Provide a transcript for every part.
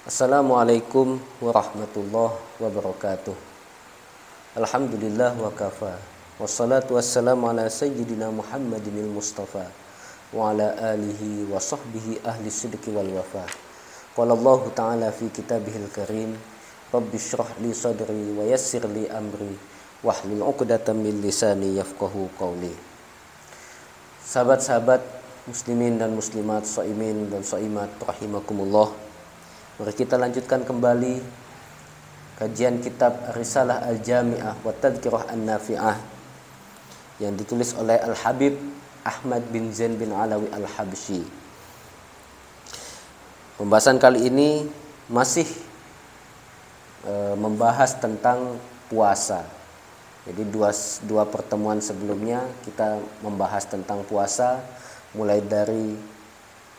Assalamualaikum warahmatullahi wabarakatuh. Alhamdulillah wa kafa. Wassalatu wassalamu ala sayyidina Muhammadinil Mustafa wa ala alihi wa sahbihi ahli sidqi wal wafa. Qala Allah Ta'ala fi kitabihil karim, Rabbi syrah li sadri wa yassir li amri wahlul 'uqdatam min lisani yafqahu qawli. Sahabat-sahabat muslimin dan muslimat, shaimin dan shaimat rahimakumullah. Mari kita lanjutkan kembali kajian kitab Risalah Al-Jami'ah wa Tadhkirah An-Nafi'ah yang ditulis oleh Al-Habib Ahmad bin Zain bin Alawi Al-Habsyi. Pembahasan kali ini masih membahas tentang puasa. Jadi dua pertemuan sebelumnya kita membahas tentang puasa, mulai dari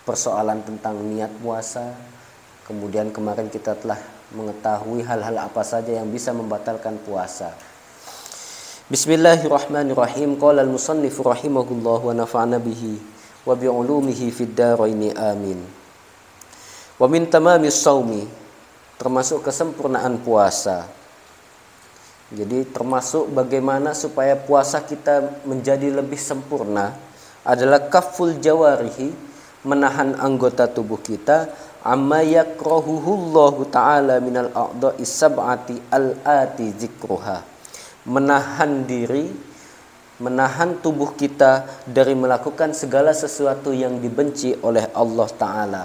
persoalan tentang niat puasa. Kemudian kemarin kita telah mengetahui hal-hal apa saja yang bisa membatalkan puasa. Bismillahirrahmanirrahim. Qala al-musannif rahimahullah wa nafa'ana bihi wa bi'ulumihi fid dharain amin. Wa min tamamis shaumi, termasuk kesempurnaan puasa. Jadi termasuk bagaimana supaya puasa kita menjadi lebih sempurna adalah kaful jawarihi, menahan anggota tubuh kita, amma yakrahuhullahu ta'ala minal a'dha'i sab'ati al-ati zikruha, menahan diri, menahan tubuh kita dari melakukan segala sesuatu yang dibenci oleh Allah Ta'ala.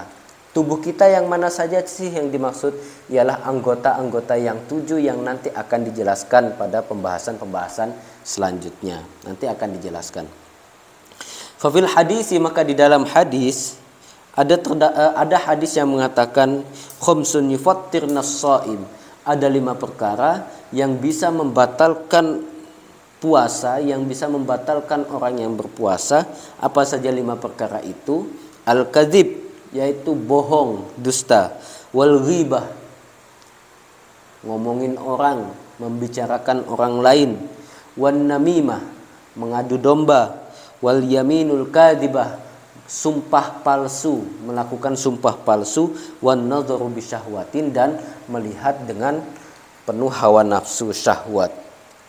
Tubuh kita yang mana saja sih yang dimaksud? Ialah anggota-anggota yang 7 yang nanti akan dijelaskan pada pembahasan-pembahasan selanjutnya. Nanti akan dijelaskan. Fafil hadisi, maka di dalam hadis ada hadis yang mengatakan khamsun yufattirnas shaim, ada 5 perkara yang bisa membatalkan puasa, yang bisa membatalkan orang yang berpuasa. Apa saja 5 perkara itu? Al-kadzib, yaitu bohong, dusta. Wal ghibah, ngomongin orang, membicarakan orang lain. Wan namimah, mengadu domba. Wal yaminul kadzibah, sumpah palsu, melakukan sumpah palsu. Wan nadharu bisyahwatin, dan melihat dengan penuh hawa nafsu syahwat.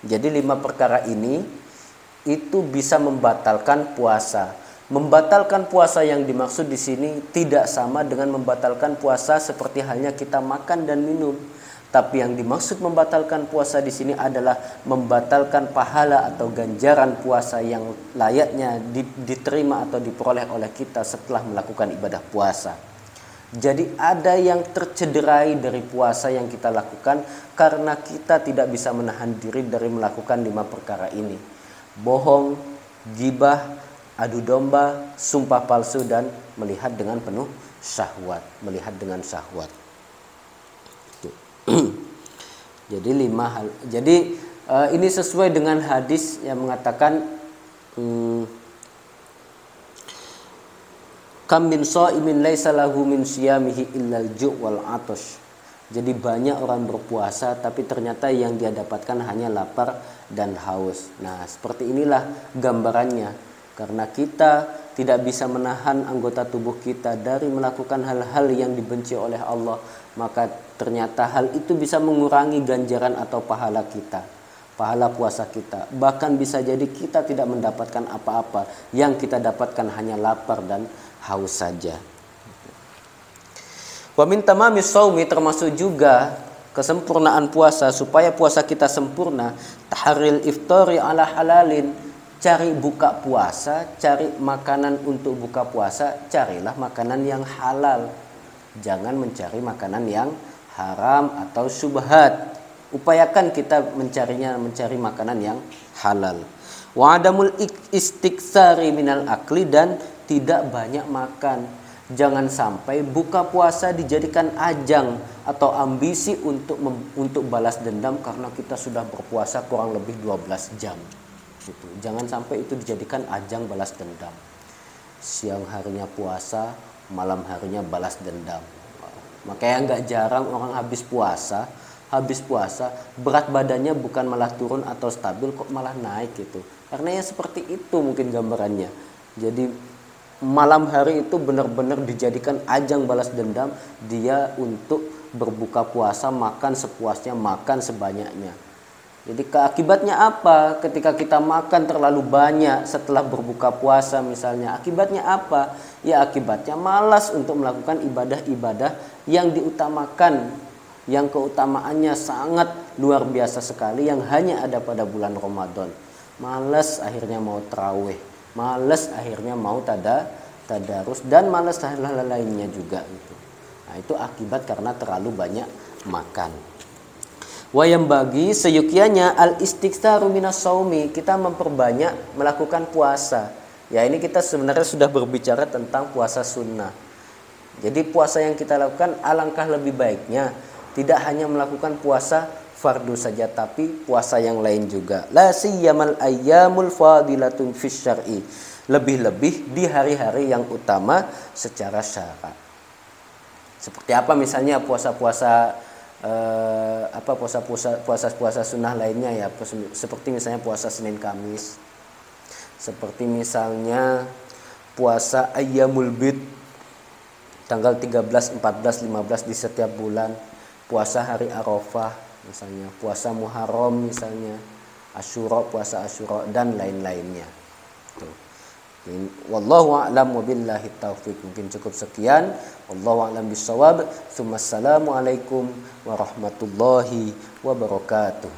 Jadi 5 perkara ini itu bisa membatalkan puasa. Membatalkan puasa yang dimaksud di sini tidak sama dengan membatalkan puasa seperti halnya kita makan dan minum. Tapi yang dimaksud membatalkan puasa di sini adalah membatalkan pahala atau ganjaran puasa yang layaknya diterima atau diperoleh oleh kita setelah melakukan ibadah puasa. Jadi ada yang tercederai dari puasa yang kita lakukan karena kita tidak bisa menahan diri dari melakukan 5 perkara ini. Bohong, gibah, adu domba, sumpah palsu, dan melihat dengan penuh syahwat. Melihat dengan syahwat. Jadi 5 hal. Jadi ini sesuai dengan hadis yang mengatakan kam min shaimin laisa lahu min siyamihi illal ju' wal 'atash. Jadi banyak orang berpuasa tapi ternyata yang dia dapatkan hanya lapar dan haus. Nah, seperti inilah gambarannya. Karena kita tidak bisa menahan anggota tubuh kita dari melakukan hal-hal yang dibenci oleh Allah, maka ternyata hal itu bisa mengurangi ganjaran atau pahala kita, pahala puasa kita. Bahkan bisa jadi kita tidak mendapatkan apa-apa, yang kita dapatkan hanya lapar dan haus saja. Wa min tamamis shaumi, termasuk juga kesempurnaan puasa, supaya puasa kita sempurna, tahril iftari ala halalin. Cari buka puasa, cari makanan untuk buka puasa, carilah makanan yang halal. Jangan mencari makanan yang haram atau syubhat. Upayakan kita mencari makanan yang halal. Wa adamul istiksari minal akli, dan tidak banyak makan. Jangan sampai buka puasa dijadikan ajang atau ambisi untuk balas dendam karena kita sudah berpuasa kurang lebih 12 jam. Gitu. Jangan sampai itu dijadikan ajang balas dendam. Siang harinya puasa, malam harinya balas dendam. Makanya nggak jarang orang habis puasa berat badannya bukan malah turun atau stabil, kok malah naik gitu. Karena ya seperti itu mungkin gambarannya. Jadi malam hari itu benar-benar dijadikan ajang balas dendam dia untuk berbuka puasa makan sepuasnya, makan sebanyaknya. Jadi akibatnya apa ketika kita makan terlalu banyak setelah berbuka puasa misalnya? Akibatnya apa? Ya akibatnya malas untuk melakukan ibadah-ibadah yang diutamakan, yang keutamaannya sangat luar biasa sekali, yang hanya ada pada bulan Ramadan. Malas akhirnya mau tarawih, malas akhirnya mau tadarus, dan malas hal-hal lainnya juga itu. Nah, itu akibat karena terlalu banyak makan. Wayam bagi seyukianya al-istighsaru minas saumi, kita memperbanyak melakukan puasa. Ya, ini kita sebenarnya sudah berbicara tentang puasa sunnah. Jadi puasa yang kita lakukan alangkah lebih baiknya tidak hanya melakukan puasa fardu saja, tapi puasa yang lain juga. La siyamal ayyamul fadilatun fis syar'i. Lebih-lebih di hari-hari yang utama secara syara. Seperti apa misalnya puasa-puasa puasa sunnah lainnya ya, seperti misalnya puasa Senin Kamis, seperti misalnya puasa Ayyamul Bid tanggal 13, 14, 15 di setiap bulan, puasa hari Arafah misalnya, puasa Muharram misalnya, Asyura, puasa Asyura, dan lain-lainnya. Tuh. Wallahu a'lam wabillahi taufiq. Mungkin cukup sekian. Wallahu a'lam bissawab. Assalamualaikum warahmatullahi wabarakatuh.